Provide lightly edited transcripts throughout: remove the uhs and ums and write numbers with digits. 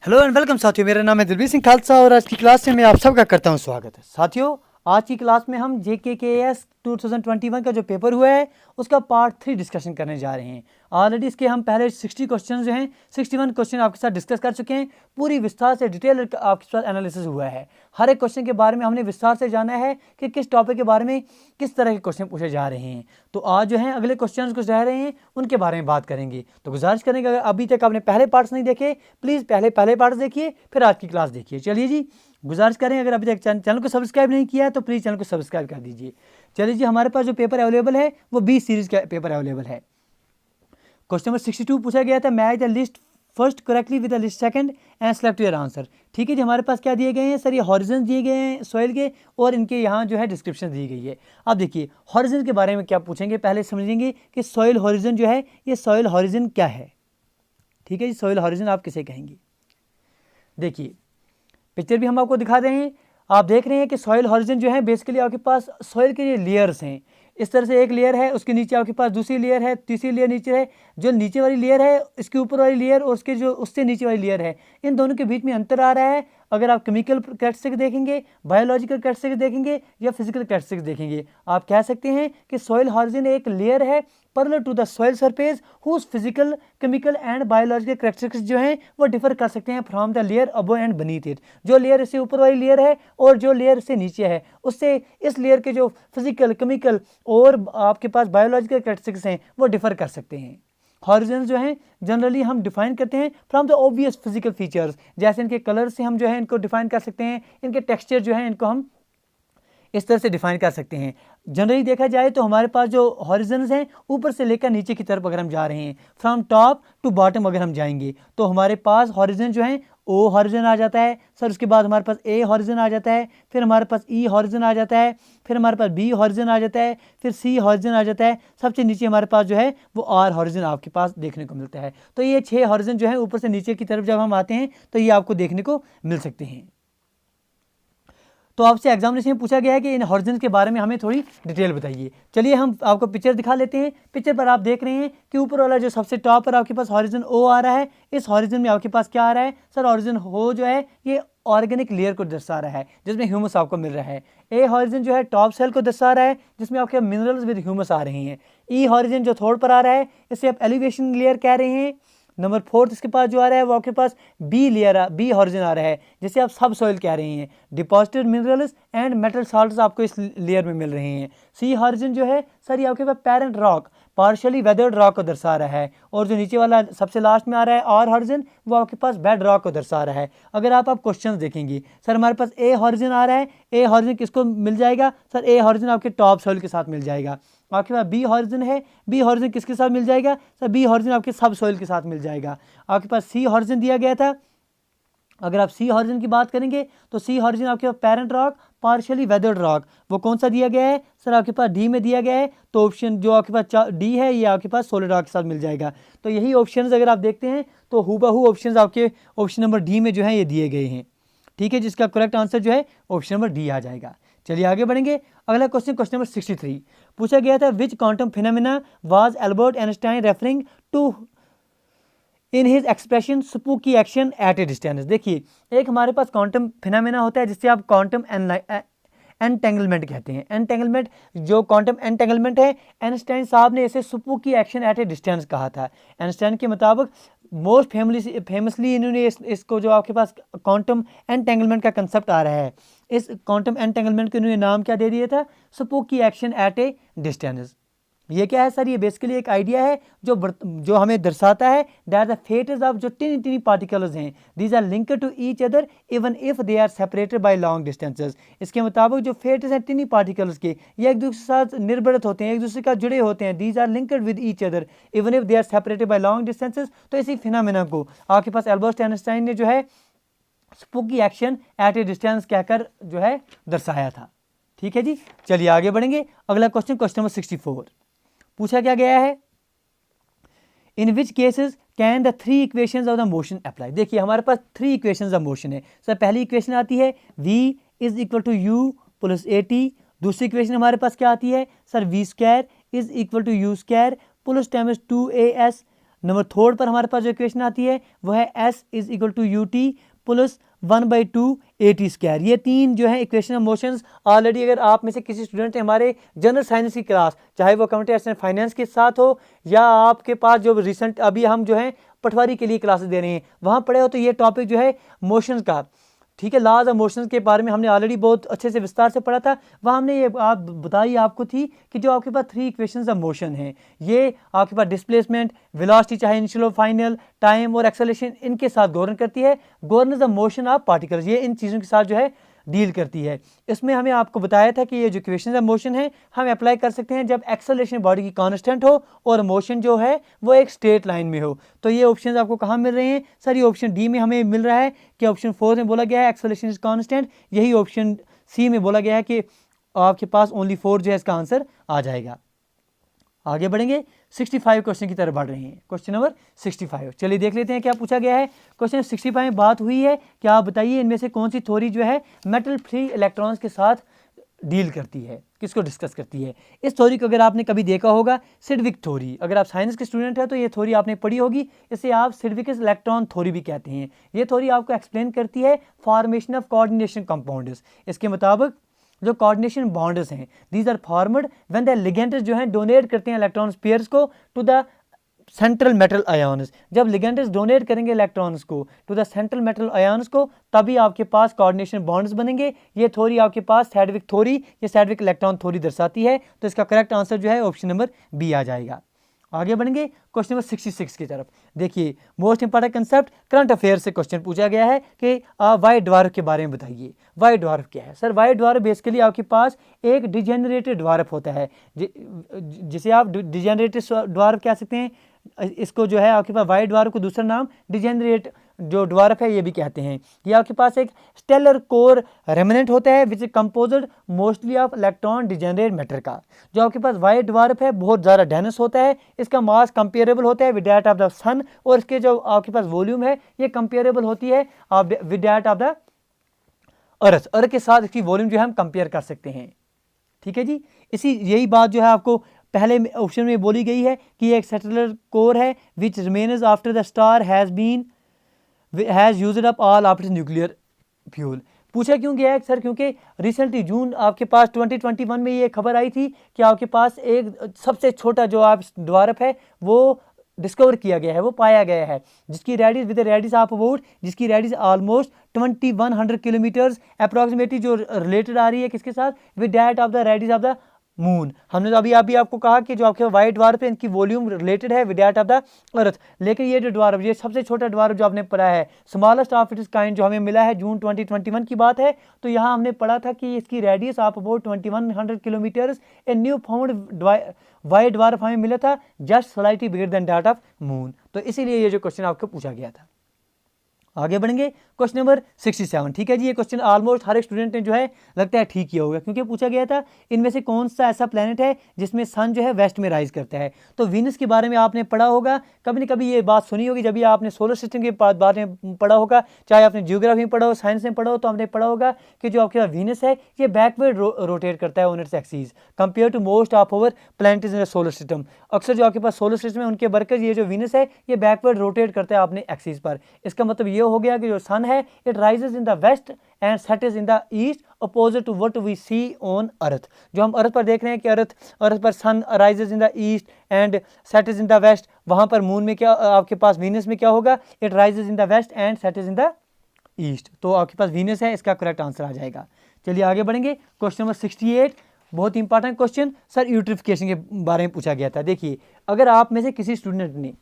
Hello and welcome साथियों, मेरा नाम है दिलबीर सिंह खालसा और आज की क्लास में मैं आप सबका करता हूं स्वागत है। साथियों, आज की क्लास में हम JKKS 2021 का जो पेपर हुआ है उसका पार्ट 3 डिस्कशन करने जा रहे हैं। ऑलरेडी इसके हम पहले 60 क्वेश्चन जो हैं 61 क्वेश्चन आपके साथ डिस्कस कर चुके हैं। पूरी विस्तार से डिटेल आपके साथ एनालिसिस हुआ है। हर एक क्वेश्चन के बारे में हमने विस्तार से जाना है कि किस टॉपिक के बारे में किस तरह के क्वेश्चन पूछे जा रहे हैं। तो आज जो है अगले क्वेश्चन कुछ रह रहे हैं उनके बारे में बात करेंगे। तो गुजारिश करेंगे अगर अभी तक आपने पहले पार्ट्स नहीं देखे, प्लीज़ पहले पार्ट्स देखिए, फिर आज की क्लास देखिए। चलिए जी, गुजारिश करें अगर अभी तक चैनल को सब्सक्राइब नहीं किया है तो प्लीज़ चैनल को सब्सक्राइब कर दीजिए। चलिए जी, हमारे पास जो पेपर अवेलेबल है वो 20 सीरीज का पेपर अवेलेबल है। क्वेश्चन नंबर 62 पूछा गया था, match the list first correctly with the list second and select your answer. ठीक है जी, हमारे पास क्या दिए गए हैं सर, ये हॉरिजन दिए गए हैं सॉइल के और इनके यहाँ जो है डिस्क्रिप्शन दी गई है। अब देखिए हॉरिजन के बारे में क्या पूछेंगे, पहले समझेंगे कि सॉइल हॉरिजन जो है ये सॉइल हॉरिजन क्या है। ठीक है जी, सॉइल हॉरिजन आप किसे कहेंगे। देखिए पिक्चर भी हम आपको दिखा रहे हैं, आप देख रहे हैं कि सॉइल हॉरिजन जो है बेसिकली आपके पास सॉइल के ये लेयर्स हैं। इस तरह से एक लेयर है, उसके नीचे आपके पास दूसरी लेयर है, तीसरी लेयर नीचे है। जो नीचे वाली लेयर है इसके ऊपर वाली लेयर और उसके जो उससे नीचे वाली लेयर है, इन दोनों के बीच में अंतर आ रहा है। अगर आप केमिकल कैरेक्टरिस्टिक्स देखेंगे, बायोलॉजिकल कैरेक्टरिस्टिक्स देखेंगे या फिजिकल कैरेक्टरिस्टिक्स देखेंगे, आप कह सकते हैं कि सॉइल हॉरिजन एक लेयर है parallel to the soil surface whose physical, chemical and biological characteristics जो हैं वो डिफर कर सकते हैं from the layer above and beneath it. जो लेयर इससे ऊपर वाली लेयर है और जो लेयर इससे नीचे है, उससे इस लेयर के जो फिजिकल, केमिकल और आपके पास बायोलॉजिकल कैरेक्टरिस्टिक्स हैं वो डिफर कर सकते हैं। हॉरिजन जो हैं जनरली हम डिफाइन करते हैं from the obvious physical features, जैसे इनके कलर से हम जो है इनको डिफाइन कर सकते हैं, इनके टेक्सचर जो है इनको हम इस तरह से डिफाइन कर सकते हैं। जनरली देखा जाए तो हमारे पास जो हॉरिजन्स हैं ऊपर से लेकर नीचे की तरफ अगर हम जा रहे हैं, फ्रॉम टॉप टू बॉटम अगर हम जाएंगे तो हमारे पास हॉरिजन जो है ओ हॉरिजन आ जाता है सर, उसके बाद हमारे पास ए हॉरिजन आ जाता है, फिर हमारे पास ई हॉरिजन आ जाता है, फिर हमारे पास बी हॉरिजन आ जाता है, फिर सी हॉरिजन आ जाता है, सबसे नीचे हमारे पास जो है वो आर हॉरिजन आपके पास देखने को मिलता है। तो ये 6 हॉरिजन जो है ऊपर से नीचे की तरफ जब हम आते हैं तो ये आपको देखने को मिल सकते हैं। तो आपसे एग्जामिनेशन में पूछा गया है कि इन हॉरिजन के बारे में हमें थोड़ी डिटेल बताइए। चलिए हम आपको पिक्चर दिखा लेते हैं। पिक्चर पर आप देख रहे हैं कि ऊपर वाला जो सबसे टॉप पर आपके पास हॉरिजन ओ आ रहा है, इस हॉरिजन में आपके पास क्या आ रहा है सर, हॉरिजन ओ जो है ये ऑर्गेनिक लेयर को दर्शा रहा है जिसमें ह्यूमस आपको मिल रहा है। ए हॉरिजन जो है टॉप सेल को दर्शा रहा है जिसमें आपके मिनरल्स विद ह्यूमस आ रहे हैं। ई हॉरिजन जो थोड़ पर आ रहा है इसे आप एलिवेशन लेयर कह रहे हैं। नंबर 4 इसके पास जो आ रहा है वो आपके पास बी हॉरिजन आ रहा है जिसे आप सब सॉइल कह रहे हैं। Deposited minerals and metal salts आपको इस लेयर में मिल रहे हैं। सी हॉरिजन जो है सर ये आपके पास parent rock, partially weathered rock को दर्शा रहा है। और जो नीचे वाला सबसे लास्ट में आ रहा है आर हॉरिजन, वो आपके पास बेड रॉक को दर्शा रहा है। अगर आप क्वेश्चन देखेंगे सर, हमारे पास ए हॉरिजन आ रहा है, ए हॉरिजन किसको मिल जाएगा सर, ए हॉरिजन आपके टॉप सॉइल के साथ मिल जाएगा। आपके पास बी हॉरिजन है, बी हॉरिजन किसके साथ मिल जाएगा सर, बी हॉरिजन आपके सब सॉइल के साथ मिल जाएगा। आपके पास सी हॉरिजन दिया गया था, अगर आप सी हॉरिजन की बात करेंगे तो सी हॉरिजन आपके पास parent rock, partially weathered rock, वो कौन सा दिया गया है सर, आपके पास डी में दिया गया है। तो ऑप्शन जो आपके पास डी है ये आपके पास सॉलिड रॉक के साथ मिल जाएगा। तो यही ऑप्शंस अगर आप देखते हैं तो हूबहू ऑप्शंस आपके ऑप्शन नंबर डी में जो है ये दिए गए हैं। ठीक है, जिसका करेक्ट आंसर जो है ऑप्शन नंबर डी आ जाएगा। चलिए आगे बढ़ेंगे। अगला क्वेश्चन नंबर 63 पूछा गया था, which quantum phenomena was Albert Einstein referring to in his expression spooky action at a distance. देखिए एक हमारे पास क्वांटम फिनोमेना होता है जिससे आप क्वांटम एंटेंगलमेंट कहते हैं। एंटेंगलमेंट, जो क्वांटम एंटेंगलमेंट है, आइंस्टाइन साहब ने इसे spooky action at a distance कहा था। आइंस्टाइन के मुताबिक मोस्ट फेमसली इन्होंने इसको जो आपके पास क्वांटम एंटेंगलमेंट का कंसेप्ट आ रहा है, इस क्वांटम एंटेंगलमेंट को इन्होंने नाम क्या दे दिया था, spooky action at a distance. ये क्या है सर, ये बेसिकली एक आइडिया है जो हमें दर्शाता है दैट द फेट्स ऑफ जो टिनी पार्टिकल्स हैं these are linked to each other even if they are separated by long distances. इसके मुताबिक जो फेट्स हैं टिनी पार्टिकल्स के, ये एक दूसरे के साथ निर्भरित होते हैं, एक दूसरे का जुड़े होते हैं। These are linked with each other even if they are separated by long distances. तो इसी फिनोमेना को आपके पास एल्बर्ट आइंस्टाइन ने जो है spooky action at a distance कहकर जो है दर्शाया था। ठीक है जी, चलिए आगे बढ़ेंगे। अगला क्वेश्चन नंबर 64 पूछा क्या गया है, in which cases can the 3 equations of the motion apply. देखिए हमारे पास 3 इक्वेशंस ऑफ मोशन है सर। पहली इक्वेशन आती है v is equal to u plus at। दूसरी इक्वेशन हमारे पास क्या आती है sir, v square is equal to u square plus times 2as number third पर हमारे पास जो इक्वेशन आती है वो है S is equal to UT plus 1/2 AT square. ये तीन जो है इक्वेशन ऑफ मोशंस ऑलरेडी अगर आप में से किसी स्टूडेंट है हमारे जनरल साइंस की क्लास, चाहे वो अकाउंटिंग एंड फाइनेंस के साथ हो या आपके पास जो रिसेंट अभी हम जो है पटवारी के लिए क्लासेस दे रहे हैं वहाँ पढ़े हो, तो ये टॉपिक जो है मोशंस का, ठीक है, लॉज ऑफ मोशंस के बारे में हमने ऑलरेडी बहुत अच्छे से विस्तार से पढ़ा था। वहाँ हमने ये आप बताई आपको थी कि जो आपके पास 3 इक्वेशंस ऑफ मोशन हैं, ये आपके पास डिस्प्लेसमेंट, वेलोसिटी चाहे इनिशियल और फाइनल, टाइम और एक्सेलरेशन, इनके साथ गवर्न करती है। Governance of motion of particles, ये इन चीज़ों के साथ जो है डील करती है। इसमें हमें आपको बताया था कि ये जो इक्वेशंस ऑफ मोशन है हम अप्लाई कर सकते हैं जब एक्सेलरेशन बॉडी की कांस्टेंट हो और मोशन जो है वो एक स्ट्रेट लाइन में हो। तो ये ऑप्शंस आपको कहाँ मिल रहे हैं सर? ये ऑप्शन डी में हमें मिल रहा है कि ऑप्शन 4 में बोला गया है एक्सेलरेशन इज कांस्टेंट, यही ऑप्शन सी में बोला गया है कि आपके पास ओनली 4 जो है इसका आंसर आ जाएगा। आगे बढ़ेंगे, 65 क्वेश्चन की तरफ बढ़ रहे हैं। क्वेश्चन नंबर 65, चलिए देख लेते हैं क्या पूछा गया है। क्वेश्चन 65 में बात हुई है कि आप बताइए इनमें से कौन सी थ्योरी जो है मेटल फ्री इलेक्ट्रॉन्स के साथ डील करती है, किसको डिस्कस करती है। इस थ्योरी को अगर आपने कभी देखा होगा, सिडविक थ्योरी, अगर आप साइंस के स्टूडेंट हैं तो ये थ्योरी आपने पढ़ी होगी, इसे आप सिडविकस इलेक्ट्रॉन थ्योरी भी कहते हैं। ये थ्योरी आपको एक्सप्लेन करती है फॉर्मेशन ऑफ कोऑर्डिनेशन कंपाउंड्स। इसके मुताबिक जो कोऑर्डिनेशन बॉन्ड्स हैं these are formed when the ligands जो हैं डोनेट करते हैं इलेक्ट्रॉन्स पेयर्स को to the central metal ions. जब लिगेंड्स डोनेट करेंगे इलेक्ट्रॉन्स को to the central metal ions को, तभी आपके पास कोऑर्डिनेशन बॉन्ड्स बनेंगे। ये थ्योरी आपके पास सैडविक थ्योरी, ये सैडविक इलेक्ट्रॉन थ्योरी दर्शाती है। तो इसका करेक्ट आंसर जो है ऑप्शन नंबर बी आ जाएगा। आगे बढ़ेंगे क्वेश्चन नंबर 66 की तरफ। देखिए most important concept current affair से क्वेश्चन पूछा गया है कि व्हाइट ड्वार्फ के बारे में बताइए। व्हाइट ड्वार्फ क्या है सर? व्हाइट ड्वार्फ बेसिकली आपके पास एक डिजेनरेटेड ड्वार्फ होता है, जिसे आप डिजेनरेटेड ड्वार्फ कह सकते हैं। इसको जो है आपके पास व्हाइट ड्वार्फ को दूसरा नाम डिजेनरेट जो ड्वार्फ है ये भी कहते हैं। ये आपके पास एक स्टेलर कोर रेमिनेंट होता है which is composed mostly of electron degenerate matter का। जो आपके पास व्हाइट ड्वार्फ है बहुत ज़्यादा डेंस होता है, इसका मास कंपेरेबल होता है विद दैट ऑफ द सन, और इसके जो आपके पास वॉल्यूम है ये कंपेरेबल होती है with that of the earth. Earth के साथ इसकी वॉल्यूम जो है हम कंपेयर कर सकते हैं। ठीक है जी, यही बात जो है आपको पहले ऑप्शन में बोली गई है कि ये एक सेटलर कोर है which remains after the star has used up all of its nuclear fuel. पूछा क्यों गया है सर? क्योंकि रिसेंटली जून आपके पास 2021 में ये खबर आई थी कि आपके पास एक सबसे छोटा जो आप ड्वार्फ है वो डिस्कवर किया गया है, वो पाया गया है, जिसकी radius with radius of about, जिसकी रेडियस ऑलमोस्ट 2100 किलोमीटर्स अप्रॉक्सीमेटली, जो रिलेटेड आ रही है किसके साथ? With that of the radius of the moon. हमने तो अभी आपको कहा कि जो आपके व्हाइट ड्वार्फ है इनकी वॉल्यूम रिलेटेड है विद दैट ऑफ द अर्थ, लेकिन ये जो ड्वार्फ, ये सबसे छोटा ड्वार्फ जो आपने पढ़ा है, स्मॉलेस्ट ऑफ इट्स काइंड, जो हमें मिला है जून 2021 की बात है, तो यहाँ हमने पढ़ा था कि इसकी radius of about 2100 kilometres. A new found white dwarf हमें मिला था just slightly bigger than that of moon. तो इसीलिए ये जो क्वेश्चन आपको पूछा गया था। आगे बढ़ेंगे क्वेश्चन नंबर 67। ठीक है जी, ये क्वेश्चन ऑलमोस्ट हर एक स्टूडेंट ने जो है लगता है ठीक किया होगा, क्योंकि पूछा गया था इनमें से कौन सा ऐसा प्लेनेट है जिसमें सन जो है वेस्ट में राइज करता है। तो वीनस के बारे में आपने पढ़ा होगा, कभी न कभी ये बात सुनी होगी, जब भी आपने सोलर सिस्टम के बारे में पढ़ा होगा, चाहे आपने जियोग्राफी में पढ़ा हो, साइंस में पढ़ा हो, तो आपने पढ़ा होगा कि जो आपके पास वीनस है ये बैकवर्ड रोटेट करता है on its axis compare to most of our planets in the solar system. अक्सर जो आपके पास सोलर सिस्टम है उनके बरकर ये जो वीनस है ये बैकवर्ड रोटेट करता है अपने एक्सिस पर। इसका मतलब ये हो गया कि जो सन है it rises in the west and sets in the east opposite to what we see on earth. जो हम अर्थ पर देख रहे हैं कि अर्थ पर sun rises in the east and sets in the west, वहां पर मून में क्या आपके पास वीनस में क्या होगा? It rises in the west and sets in the east. तो आपके पास वीनस है, इसका करेक्ट आंसर आ जाएगा। चलिए आगे बढ़ेंगे, क्वेश्चन नंबर 68, बहुत इंपॉर्टेंट क्वेश्चन सर, यूट्रिफिकेशन के बारे में पूछा गया था। देखिए अगर आप में से किसी स्टूडेंट ने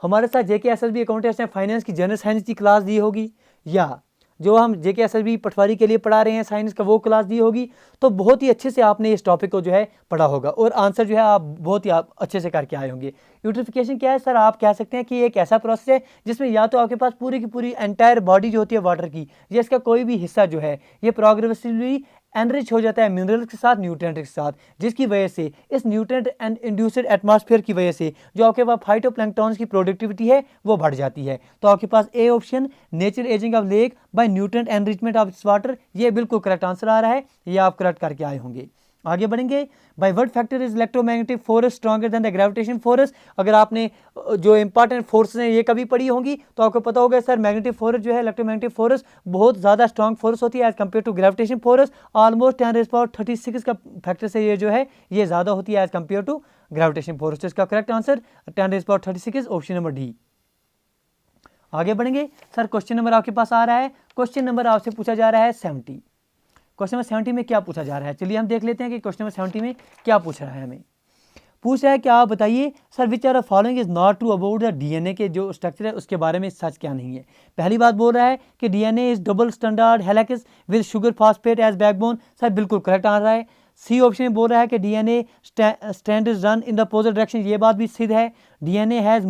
हमारे साथ JKSSB अकाउंटेंट्स एंड फाइनेंस की जनरल साइंस की क्लास दी होगी, या जो हम JKSSB पटवारी के लिए पढ़ा रहे हैं साइंस का वो क्लास दी होगी, तो बहुत ही अच्छे से आपने इस टॉपिक को जो है पढ़ा होगा और आंसर जो है आप बहुत ही अच्छे से करके आए होंगे। यूट्रिफिकेशन क्या है सर? आप कह सकते हैं कि एक ऐसा प्रोसेस है जिसमें या तो आपके पास पूरी की पूरी एंटायर बॉडी जो होती है वाटर की, या इसका कोई भी हिस्सा जो है ये प्रोग्रेसिवली एनरिच हो जाता है मिनरल्स के साथ, न्यूट्रिएंट के साथ, जिसकी वजह से इस न्यूट्रिएंट एंड इंड्यूस्ड एटमॉस्फेयर की वजह से जो आपके पास फाइटोप्लैंक्टन्स की प्रोडक्टिविटी है वो बढ़ जाती है। तो आपके पास A option natural ageing of lake by nutrient enrichment of water, ये बिल्कुल करेक्ट आंसर आ रहा है, ये आप करेक्ट करके आए होंगे। आगे बढ़ेंगे। By what factor is electromagnetic force stronger than the gravitation force. अगर आपने जो इंपॉर्टेंट फोर्स हैं ये कभी पढ़ी होंगी तो आपको पता होगा सर मैग्नेटिक फोर्स जो है इलेक्ट्रोमैग्नेटिक फोर्स बहुत ज़्यादा स्ट्रॉन्ग फोर्स होती है as compared to gravitation force. Almost 10⁻36 का फैक्टर से ये जो है ये ज़्यादा होती है as compared to gravitation force. तो इसका correct answer 10⁻36 option number D. आगे बढ़ेंगे सर, क्वेश्चन नंबर आपके पास आ रहा है, क्वेश्चन नंबर आपसे पूछा जा रहा है 70। क्वेश्चन नंबर 70 में क्या पूछा जा रहा है, चलिए हम देख लेते हैं कि क्वेश्चन नंबर 70 में क्या पूछ रहा है। हमें पूछ रहा है कि आप बताइए sir which are following is not true about the DNA के जो स्ट्रक्चर है उसके बारे में सच क्या नहीं है। पहली बात बोल रहा है कि DNA is double standard helix with sugar phosphate as backbone. Sir बिल्कुल करेक्ट आ रहा है। सी ऑप्शन में बोल रहा है कि DNA strand is run in the opposite direction, ये बात भी सिद्ध है। DNA has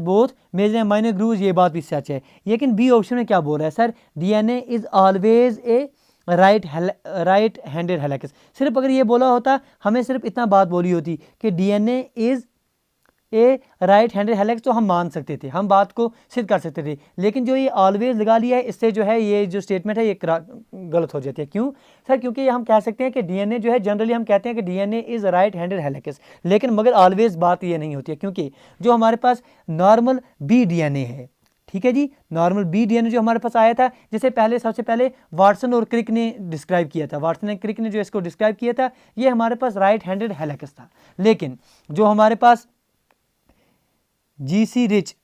both major and minor grooves, ये बात भी सच है। लेकिन बी ऑप्शन में क्या बोल रहा है sir, DNA is always a right handed helix. सिर्फ अगर ये बोला होता, हमें सिर्फ इतना बात बोली होती कि DNA is a right handed helix तो हम मान सकते थे, हम बात को सिद्ध कर सकते थे। लेकिन जो ये ऑलवेज लगा लिया है इससे जो है ये जो स्टेटमेंट है ये गलत हो जाती है। क्यों सर, क्योंकि हम कह सकते हैं कि डीएनए जो है जनरली हम कहते हैं कि DNA is right handed helix, लेकिन मगर ऑलवेज बात ये नहीं होती है क्योंकि जो हमारे पास नॉर्मल बी डीएनए है, ठीक है जी, नॉर्मल बी डीएनए जो हमारे पास आया था, जिसे पहले सबसे पहले वाटसन और क्रिक ने डिस्क्राइब किया था, वाटसन एंड क्रिक ने जो इसको डिस्क्राइब किया था, ये हमारे पास राइट हैंडेड हेलिक्स था। लेकिन जो हमारे पास जीसी रिच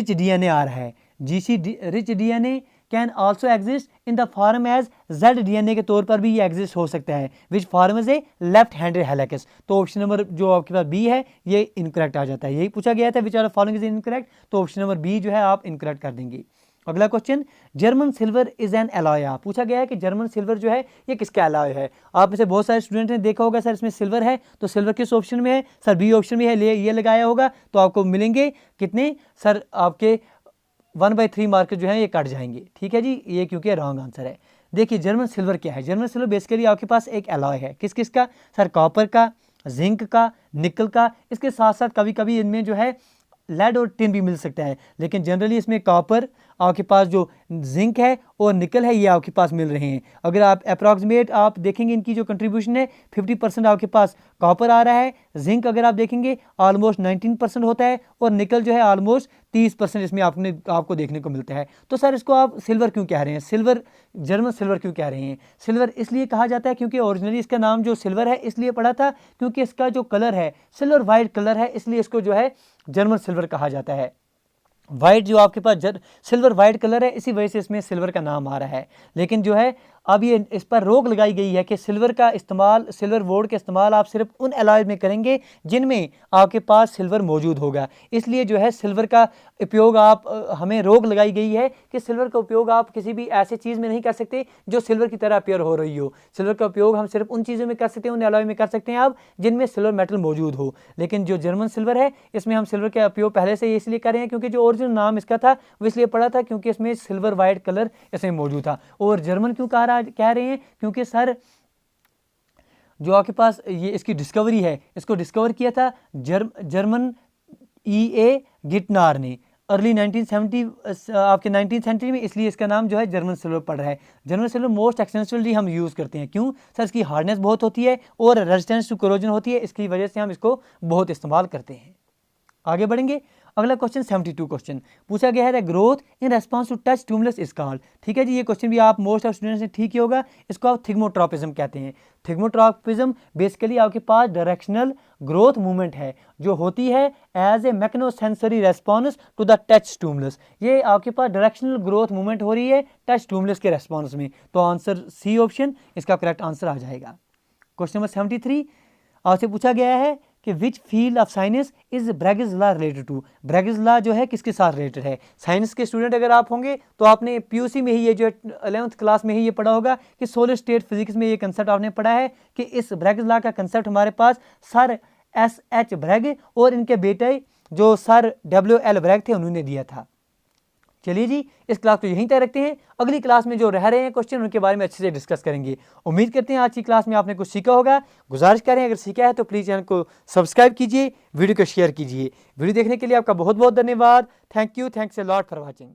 डीएनए आ रहा है, GC rich DNA can also exist in the form as Z DNA के तौर पर भी ये एग्जिस्ट हो सकता है, which form is a left handed helix. तो ऑप्शन नंबर जो आपके पास बी है ये इनकरेक्ट आ जाता है। यही पूछा गया था which are following is incorrect, तो ऑप्शन नंबर बी जो है आप इनकरेक्ट कर देंगे। अगला question, German silver is an alloy. पूछा गया है कि जर्मन सिल्वर जो है ये किसका एलॉय है। आप में से बहुत सारे स्टूडेंट ने देखा होगा सर इसमें सिल्वर है, तो सिल्वर किस ऑप्शन में है सर, बी ऑप्शन में है, ये लगाया होगा तो आपको मिलेंगे कितने सर, आपके 1/3 मार्क जो है ये कट जाएंगे, ठीक है जी, ये क्योंकि रॉन्ग आंसर है। देखिए जर्मन सिल्वर क्या है, जर्मन सिल्वर बेसिकली आपके पास एक एलॉय है, किस किस का सर, कॉपर का, जिंक का, निकल का, इसके साथ साथ कभी कभी इनमें जो है लेड और टिन भी मिल सकता है, लेकिन जनरली इसमें कॉपर, आपके पास जो जिंक है और निकल है ये आपके पास मिल रहे हैं। अगर आप अप्रॉक्सीमेट आप देखेंगे इनकी जो कंट्रीब्यूशन है 50% आपके पास कॉपर आ रहा है, जिंक अगर आप देखेंगे ऑलमोस्ट 19% होता है और निकल जो है ऑलमोस्ट 30% इसमें आपको देखने को मिलता है। तो सर इसको आप सिल्वर क्यों कह रहे हैं, सिल्वर जर्मन सिल्वर क्यों कह रहे हैं। सिल्वर इसलिए कहा जाता है क्योंकि ओरिजिनली इसका नाम जो सिल्वर है इसलिए पड़ा था क्योंकि इसका जो कलर है सिल्वर वाइट कलर है, इसलिए इसको जो है जर्मन सिल्वर कहा जाता है। वाइट जो आपके पास सिल्वर वाइट कलर है, इसी वजह से इसमें सिल्वर का नाम आ रहा है। लेकिन जो है अब ये इस पर रोक लगाई गई है कि सिल्वर का इस्तेमाल, सिल्वर वोड का इस्तेमाल आप सिर्फ उन एलॉय में करेंगे जिनमें आपके पास सिल्वर मौजूद होगा। इसलिए जो है सिल्वर का उपयोग आप हमें रोक लगाई गई है कि सिल्वर का उपयोग आप किसी भी ऐसे चीज़ में नहीं कर सकते जो सिल्वर की तरह अपीयर हो रही हो। सिल्वर का उपयोग हम सिर्फ उन चीज़ों में कर सकते हैं, उन एलॉय में कर सकते हैं आप जिनमें सिल्वर मेटल मौजूद हो। लेकिन जो जर्मन सिल्वर है इसमें हम सिल्वर का उपयोग पहले से इसलिए कर रहे हैं क्योंकि जो ओरिजिनल नाम इसका था वो इसलिए पड़ा था क्योंकि इसमें सिल्वर वाइट कलर इसमें मौजूद था। और जर्मन क्यों कह रहे हैं, क्योंकि सर जो आपके पास ये इसकी डिस्कवरी है, इसको डिस्कवर किया था जर्मन E.A. गिटनार ने अर्ली 1970 आपके 19th सेंचुरी में, इसलिए इसका नाम जो है जर्मन सिल्वर पड़ रहा है। जर्मन सिल्वर मोस्ट एक्सटेंसिवली हम यूज़ करते हैं, क्यों सर, इसकी हार्डनेस बहुत होती है और रेजिस्टेंस टू कोरोजन होती है, इसकी वजह से हम इसको बहुत इस्तेमाल करते हैं। आगे बढ़ेंगे, अगला क्वेश्चन 72 क्वेश्चन पूछा गया है, growth in response to touch stimulus is called. ठीक है जी, ये क्वेश्चन भी आप मोस्ट ऑफ स्टूडेंट्स ने ठीक ही होगा, इसको आप थिग्मोट्रॉपिज्म कहते हैं। थिग्मोट्रॉपिज्म बेसिकली आपके पास डायरेक्शनल ग्रोथ मूवमेंट है जो होती है as a mechanosensory response to the touch stimulus. ये आपके पास डायरेक्शनल ग्रोथ मूवमेंट हो रही है टच स्टिमुलस के रेस्पॉन्स में, तो आंसर सी ऑप्शन इसका करेक्ट आंसर आ जाएगा। क्वेश्चन नंबर 73 आपसे पूछा गया है कि which field of science is Bragg's law related to. Bragg's law जो है किसके साथ रिलेटेड है। साइंस के स्टूडेंट अगर आप होंगे तो आपने पीयूसी में ही ये जो 11th क्लास में ही ये पढ़ा होगा कि सोलिड स्टेट फिजिक्स में ये कंसेप्ट आपने पढ़ा है कि इस ब्रैगेज लॉ का कंसेप्ट हमारे पास सर S.H. ब्रैग और इनके बेटे जो सर W.L. ब्रैग थे उन्होंने दिया था। चलिए जी, इस क्लास को यहीं तक रखते हैं, अगली क्लास में जो रह रहे हैं क्वेश्चन उनके बारे में अच्छे से डिस्कस करेंगे। उम्मीद करते हैं आज की क्लास में आपने कुछ सीखा होगा। गुजारिश करें अगर सीखा है तो प्लीज़ चैनल को सब्सक्राइब कीजिए, वीडियो को शेयर कीजिए। वीडियो देखने के लिए आपका बहुत बहुत धन्यवाद। Thank you, thanks a lot for watching.